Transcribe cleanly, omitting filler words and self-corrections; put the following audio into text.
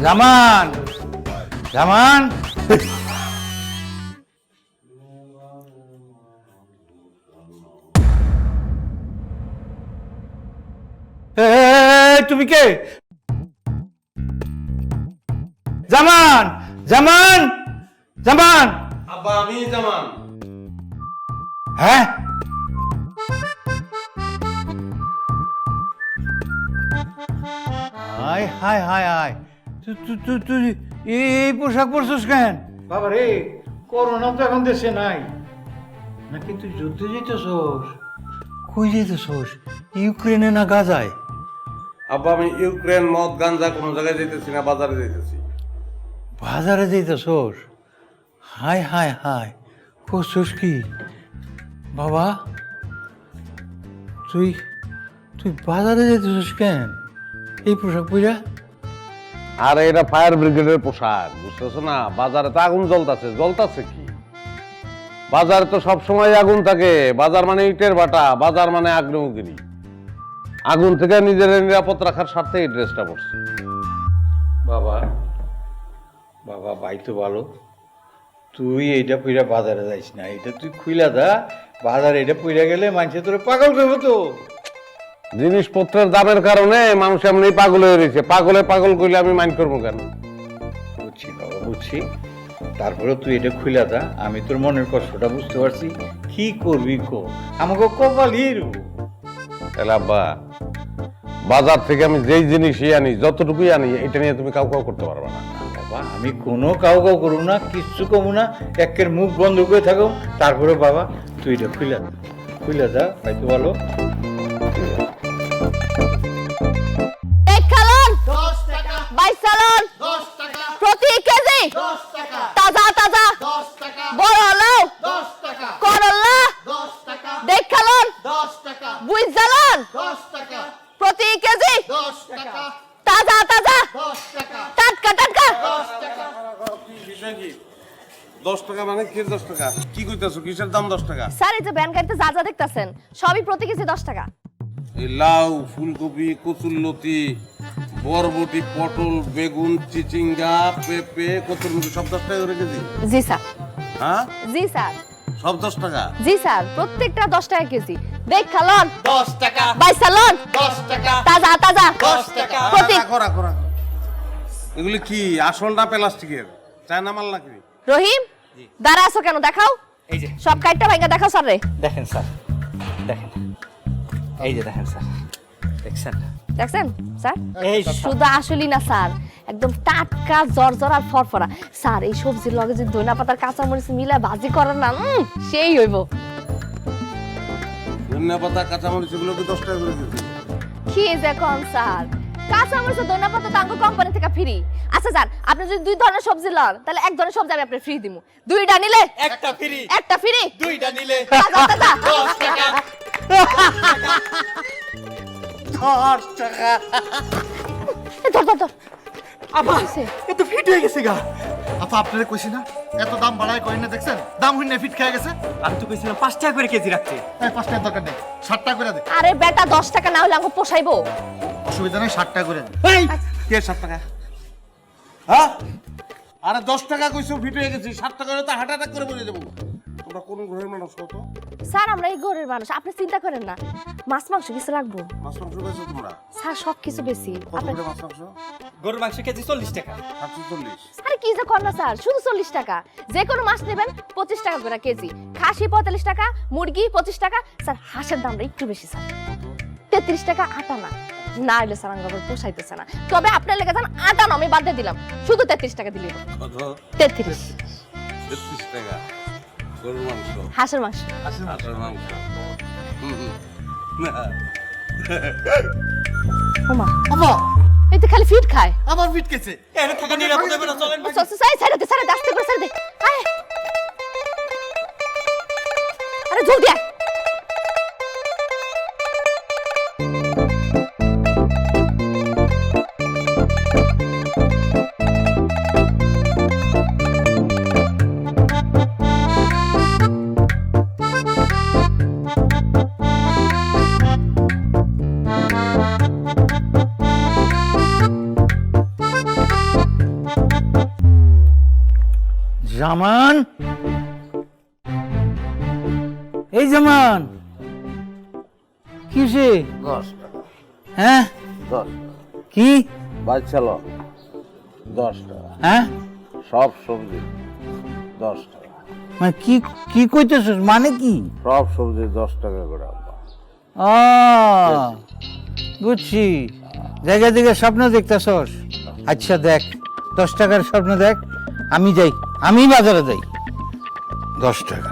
জামান জামান তুমি কে? জামান জামান জামান আব্বা আমি জামান। হ্যাঁ হায় হায় হায় হায় তুই এই পোশাক পরছিস কেন? বাবা রে, করোনা তো এখন দেশে নাই নাকি? তুই যুদ্ধে যেতেছস? কই যেতেছস? ইউক্রেনে না গাজায়? আব্বা আমি ইউক্রেন মদ গাঞ্জা কোনো জায়গায় যেতেছি না, বাজারে যেতেছি। বাজারে যেতেছস? হায় হায় হায়, করছস কি বাবা? তুই তুই বাজারে যেতেছস কেন এই পোশাক পইরা? আরে এটা ফায়ার ব্রিগেডের পোশাক, বুঝতেছো না? বাজারে তো আগুন জ্বলতাছে কি? বাজারে তো সব সময় আগুন থাকে। বাজার মানে ইটের ভাটা, বাজার মানে আগ্নেয়গিরি। আগুন থেকে নিজের নিরাপদ রাখার স্বার্থে এই ড্রেসটা পরছি। বাবা বাবা ভাই তো ভালো, তুই এইটা পইরা বাজারে যাইস না। এটা তুই খুইলা দা, বাজারে এটা পইরা গেলে মানুষে তোরে পাগল করবে তো। জিনিসপত্রের দামের কারণে মানুষ এমনি পাগল হয়ে রয়েছে। পাগল কইলে আমি মাইন্ড করবো কেন? বুঝছি বাবা বুঝছি, তারপরে তুই এটা খুইলা দা। আমি তোর মনের কষ্টটা বুঝতে পারছি। কি করবি কো, আমাকে কপালই তাহলে আব্বা, বাজার থেকে আমি যেই জিনিসই আনি, যতটুকুই আনি, এটা নিয়ে তুমি কাউ করতে পারবে না। বাবা আমি কোনো কাউ করবো না, কিচ্ছু কমু না, একের মুখ বন্ধ করে থাকো। তারপরে বাবা তুই এটা খুইলা দা ভাই তো ভালো। প্রতি কেজি 10 টাকা, তাজা তাজা 10 টাকা, বড় লাউ 10 টাকা, করলা 10 টাকা, দেখালন 10 টাকা, বুইজালন 10 টাকা, প্রতি কেজি 10 টাকা, তাজা তাজা 10 টাকা, টাটকা টাটকা 10 টাকা। বিষয় কি? 10 টাকা মানে কি? 10 টাকা কি কইতাছো? কিসের দাম 10 টাকা? স্যার এই যে ব্যান গাড়িতে যা যা দেখতাছেন সবই প্রতি কেজি 10 টাকা। এই লাউ, ফুলকপি, কচুরলতি, বরবটি, পটল, বেগুন, চিচিঙ্গা, পেঁপে, কচুরমুখী সব 10 টাকা করে কেজি? জি স্যার। হ্যাঁ জি স্যার। সব 10 টাকা? জি স্যার, প্রত্যেকটা 10 টাকা কেজি। দেখালন 10 টাকা, বাইসালন 10 টাকা, তাজা তাজা 10 টাকা। প্রতি রাখো। এগুলি কি আসল না প্লাস্টিকের? চায়না মাল নাকি? রহিম দাঁড়া আছো কেন? দেখাও। এই যে সব কাইটটা ভাঙা দেখাও স্যার রে। দেখেন স্যার, দেখেন, এই যে দেখেন স্যার, দেখছেন? দেখছেন স্যার? এই শুধু আসলেই না স্যার, একদম টাটকা জরজর আর ফরফরা। স্যার এই সবজির লগে যদি ধনিয়া পাতার কাঁচা মরিচ মিলা ভাজি করেন না, সেই হইব। ধনিয়া পাতা, কাঁচামরিচ এগুলো কি 10 টাকা করে কেজি? কি যে কোন স্যার, কাঁচা মরিচ আর ধনিয়া পাতা তো আঙ্গুর কোম্পানি থেকে ফ্রি। আচ্ছা স্যার, আপনি যদি 2 ধরনের সবজি লন তাহলে 1 ধরনের সবজি আমি আপনাকে ফ্রি দিমু। 2টা নিলে একটা ফ্রি, একটা ফ্রি, 2টা নিলে তাজা তাজা 10 টাকা। 10 টাকা ধর আপা এ তো ফিট হয়ে গেছে গা। আপা আপনারা কইছি না এত দাম বাড়ায় করেন না, দেখছেন দাম হইনা ফিট খেয়ে গেছে। আমি তো কইছিলাম 5 টাকা করে কেজি রাখতে। এই 5 টাকার দরকার নেই, 60 টাকা করে দে। আরে বেটা 10 টাকা না হলে আমাকে পোষাইবো। অসুবিধা নেই, 60 টাকা করে দে। এই কে 7 টাকা? হ্যাঁ আরে 10 টাকা কইছো ফিট হয়ে গেছি, 7 টাকা হলে তো হার্ট অ্যাটাক করে মরে যাবো। তোমরা কোন গ্রহের মানুষ কত? স্যার আমরা এই ঘরের মানুষ, আপনি চিন্তা করেন না। মাছ মাংস কিছু লাগবো মাছ মাংস বেচো তোমরা? স্যার? সব কিছু বেশি। কত করে মাছ মাংস? গরুর মাংস কেজি 40 টাকা। 740। আরে কি যে কর না স্যার, শুধু 40 টাকা। যে কোনো মাছ নেবেন 25 টাকা করে কেজি, খাসি 45 টাকা, মুরগি 25 টাকা। স্যার হাঁসের দামটা একটু বেশি স্যার, 33 টাকা আটা না। না হলে স্যার আমার পোষাইতেছে না। তবে আপনার লেগে যান আটা না, আমি বাদ দিয়ে দিলাম, শুধু 33 টাকা দিলেই হবে। কত? 33। 33 টাকা গরুর মাংস, হাঁসের মাংস। হাঁসের মাংস। না ওমা আপা এই তো খালি ফিট খায়। আমার ফিট কেছে। এর থেকে নিরাপদ হবে না, চলেন। ছেড়ে দে আস্তে করে ছেড়ে দে। আয় আরে জলদি আয়। জামান, এই জামান, কিসে? 10 টাকা। হ্যাঁ 10 কি? বাচ্চা ল 10 টাকা। হ্যাঁ সব সবজি 10 টাকা। মানে কি কি কইতেছস, মানে কি? সব সবজি 10 টাকা করে আব্বা। ও বুঝছি, জায়গা জায়গা স্বপ্ন দেখতেছস। আচ্ছা দেখ, 10 টাকার স্বপ্ন দেখ, আমি যাই, আমি বাজারে যাই। 10 টাকা।